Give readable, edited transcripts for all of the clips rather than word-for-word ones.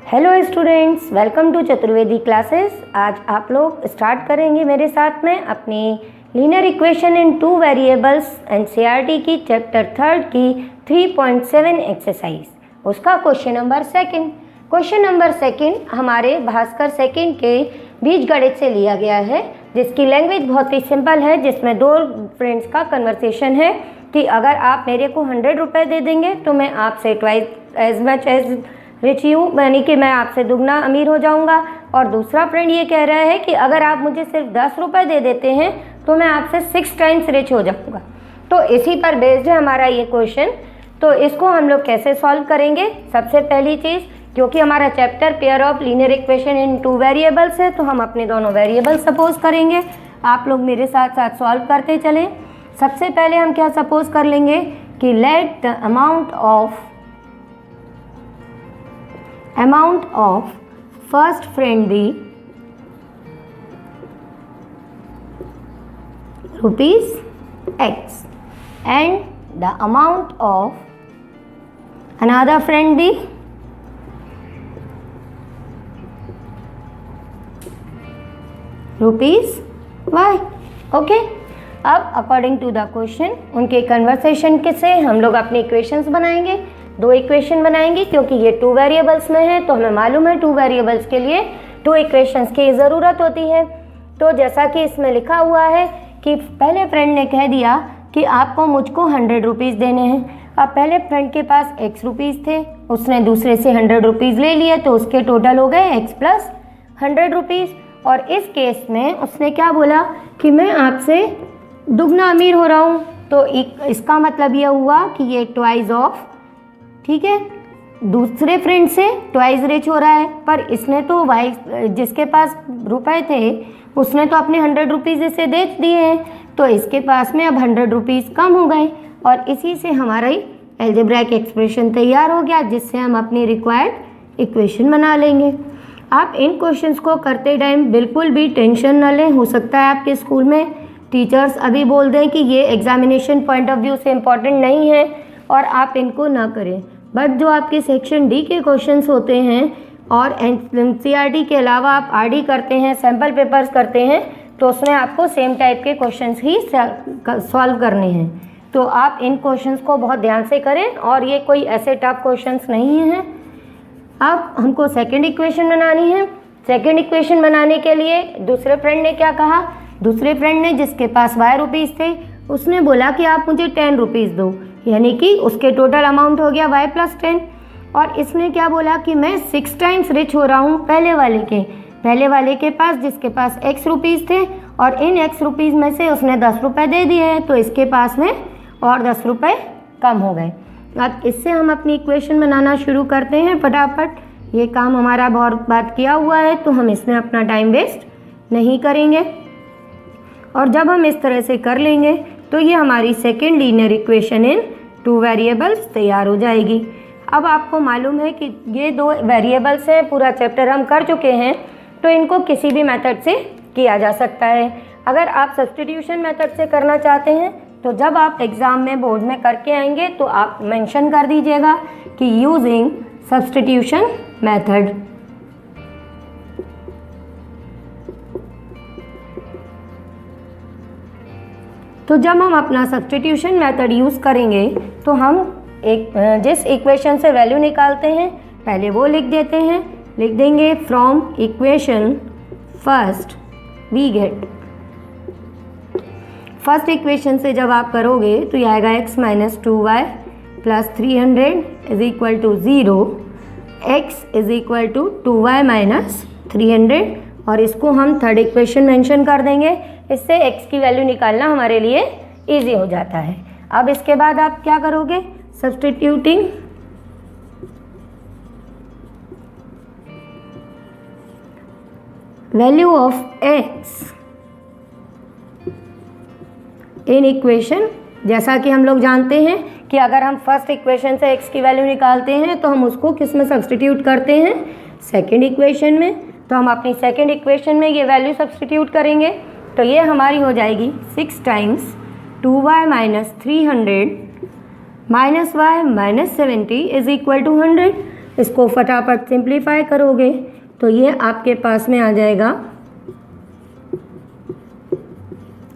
Hello students, welcome to Chaturvedi classes. आज आप लोग स्टार्ट करेंगे मेरे साथ में अपनी linear equation in two variables NCERT की चैप्टर 3 की 3.7 एक्सरसाइज, उसका question number second. Question number second हमारे भास्कर सेकंड के बीजगणित से लिया गया है, जिसकी लैंग्वेज बहुत ही सिंपल है, जिसमें दो फ्रेंड्स का कन्वर्सेशन है कि अगर आप मेरे को 100 रुपये दे देंगे तो मैं आपसे twice as much as rich हूँ, यानी कि मैं आपसे दुगना अमीर हो जाऊँगा। और दूसरा फ्रेंड ये कह रहा है कि अगर आप मुझे सिर्फ 10 रुपये दे देते हैं तो मैं आपसे 6 टाइम्स रिच हो जाऊँगा। तो इसी पर बेस्ड है हमारा ये क्वेश्चन। तो इसको हम लोग कैसे सॉल्व करेंगे? सबसे पहली चीज़, क्योंकि हमारा chapter pair of linear equation in two variables है, तो हम अपने दोनों वेरिएबल सपोज करेंगे। आप लोग मेरे साथ साथ सॉल्व करते चलें। सबसे पहले हम क्या सपोज कर लेंगे कि let the amount of first friend be rupees X and the amount of another friend be rupees Y। Okay, अब अकॉर्डिंग टू द क्वेश्चन उनके कन्वर्सेशन के से हम लोग अपनी इक्वेशंस बनाएंगे। दो इक्वेशन बनाएंगे, क्योंकि ये टू वेरिएबल्स में है तो हमें मालूम है टू वेरिएबल्स के लिए टू इक्वेशंस की ज़रूरत होती है। तो जैसा कि इसमें लिखा हुआ है कि पहले फ्रेंड ने कह दिया कि आपको मुझको 100 रुपीज़ देने हैं। अब पहले फ्रेंड के पास x रुपीज़ थे, उसने दूसरे से 100 रुपीज़ ले लिए, तो उसके टोटल हो गए x प्लस 100 रुपीज़। और इस केस में उसने क्या बोला कि मैं आपसे दुगना अमीर हो रहा हूँ, तो इसका मतलब यह हुआ कि ये ट्वाइस ऑफ, ठीक है, दूसरे फ्रेंड से ट्वाइस रिच हो रहा है। पर इसने तो वाई, जिसके पास रुपए थे उसने तो अपने 100 रुपीज़ इसे दे दिए हैं, तो इसके पास में अब 100 रुपीज़ कम हो गए। और इसी से हमारा ही एल्जेब्राइक एक्सप्रेशन तैयार हो गया, जिससे हम अपनी रिक्वायर्ड इक्वेशन बना लेंगे। आप इन क्वेश्चंस को करते टाइम बिल्कुल भी टेंशन न लें। हो सकता है आपके स्कूल में टीचर्स अभी बोल दें कि ये एग्जामिनेशन पॉइंट ऑफ व्यू से इम्पॉर्टेंट नहीं है और आप इनको ना करें, बट जो आपके सेक्शन डी के क्वेश्चंस होते हैं और एनसीईआरटी के अलावा आप आरडी करते हैं, सैम्पल पेपर्स करते हैं, तो उसमें आपको सेम टाइप के क्वेश्चंस ही सॉल्व करने हैं। तो आप इन क्वेश्चंस को बहुत ध्यान से करें, और ये कोई ऐसे टफ क्वेश्चंस नहीं हैं। अब हमको सेकंड इक्वेशन बनानी है। सेकंड इक्वेशन बनाने के लिए दूसरे फ्रेंड ने क्या कहा? दूसरे फ्रेंड ने, जिसके पास y रुपीज़ थे, उसने बोला कि आप मुझे 10 रुपीज़ दो, यानी कि उसके टोटल अमाउंट हो गया y प्लस 10। और इसने क्या बोला कि मैं 6 टाइम्स रिच हो रहा हूँ पहले वाले के पास, जिसके पास x रुपीज़ थे, और इन x रुपीज़ में से उसने 10 रुपये दे दिए हैं, तो इसके पास में और 10 रुपये कम हो गए। अब इससे हम अपनी इक्वेशन बनाना शुरू करते हैं फटाफट। ये काम हमारा बहुत बात किया हुआ है, तो हम इसमें अपना टाइम वेस्ट नहीं करेंगे। और जब हम इस तरह से कर लेंगे तो ये हमारी second linear equation in two variables तैयार हो जाएगी। अब आपको मालूम है कि ये दो वेरिएबल्स हैं, पूरा चैप्टर हम कर चुके हैं, तो इनको किसी भी मेथड से किया जा सकता है। अगर आप सब्स्टिट्यूशन मेथड से करना चाहते हैं तो जब आप एग्ज़ाम में बोर्ड में करके आएंगे तो आप मेंशन कर दीजिएगा कि यूजिंग सब्स्टिट्यूशन मेथड। तो जब हम अपना सब्स्टिट्यूशन मेथड यूज़ करेंगे तो हम जिस इक्वेशन से वैल्यू निकालते हैं पहले वो लिख देते हैं। लिख देंगे from equation first we get. First equation से जब आप करोगे तो ये आएगा x minus 2y plus 300 is equal to 0, x is equal to 2y minus 300, और इसको हम थर्ड इक्वेशन मेंशन कर देंगे। इससे x की वैल्यू निकालना हमारे लिए इजी हो जाता है। अब इसके बाद आप क्या करोगे? Substituting value of x in equation, जैसा कि हम लोग जानते हैं कि अगर हम फर्स्ट इक्वेशन से x की वैल्यू निकालते हैं तो हम उसको किस में सब्स्टिट्यूट करते हैं? सेकेंड इक्वेशन में। तो हम अपनी सेकेंड इक्वेशन में ये वैल्यू सब्स्टिट्यूट करेंगे, तो ये हमारी हो जाएगी 6 times 2y minus 300 minus y minus 70 is equal to 100। इसको फटाफट सिंप्लीफाई करोगे तो ये आपके पास में आ जाएगा,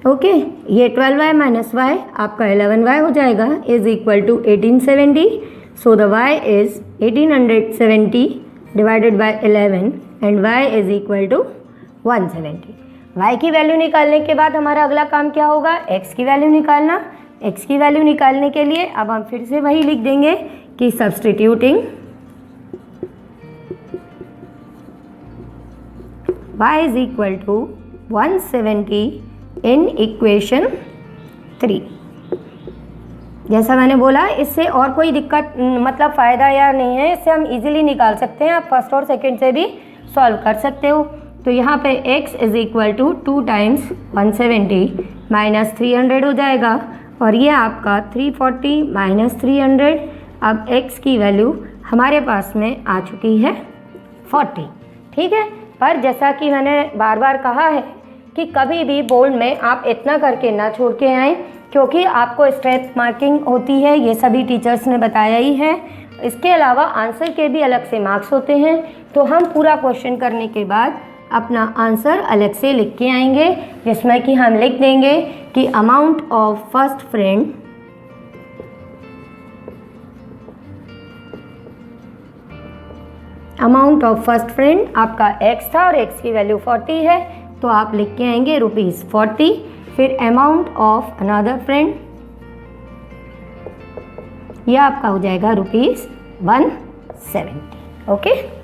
ओके, ये 12y माइनस y आपका 11y हो जाएगा is equal to 1870। So the y is 1870 divided by 11 and y is equal to 170। y की वैल्यू निकालने के बाद हमारा अगला काम क्या होगा, x की वैल्यू निकालना। x की वैल्यू निकालने के लिए अब हम फिर से वही लिख देंगे कि substituting y is equal to 170 in equation 3। जैसा मैंने बोला, इससे और कोई दिक्कत मतलब फ़ायदा या नहीं है, इससे हम इजीली निकाल सकते हैं। आप फर्स्ट और सेकंड से भी सॉल्व कर सकते हो। तो यहाँ पे x is equal to 2 times 170 minus 300 हो जाएगा और ये आपका 340 माइनस 300। अब x की वैल्यू हमारे पास में आ चुकी है 40, ठीक है। पर जैसा कि मैंने बार बार कहा है कि कभी भी बोर्ड में आप इतना करके ना छोड़ के आएँ, क्योंकि आपको स्ट्रेच मार्किंग होती है, ये सभी टीचर्स ने बताया ही है। इसके अलावा आंसर के भी अलग से मार्क्स होते हैं। तो हम पूरा क्वेश्चन करने के बाद अपना आंसर अलग से लिख के आएंगे, जिसमें कि हम लिख देंगे कि अमाउंट ऑफ फर्स्ट फ्रेंड आपका x था और x की वैल्यू 40 है, तो आप लिख के आएंगे ₹40। फिर अमाउंट ऑफ अनदर फ्रेंड, यह आपका हो जाएगा ₹170, ओके।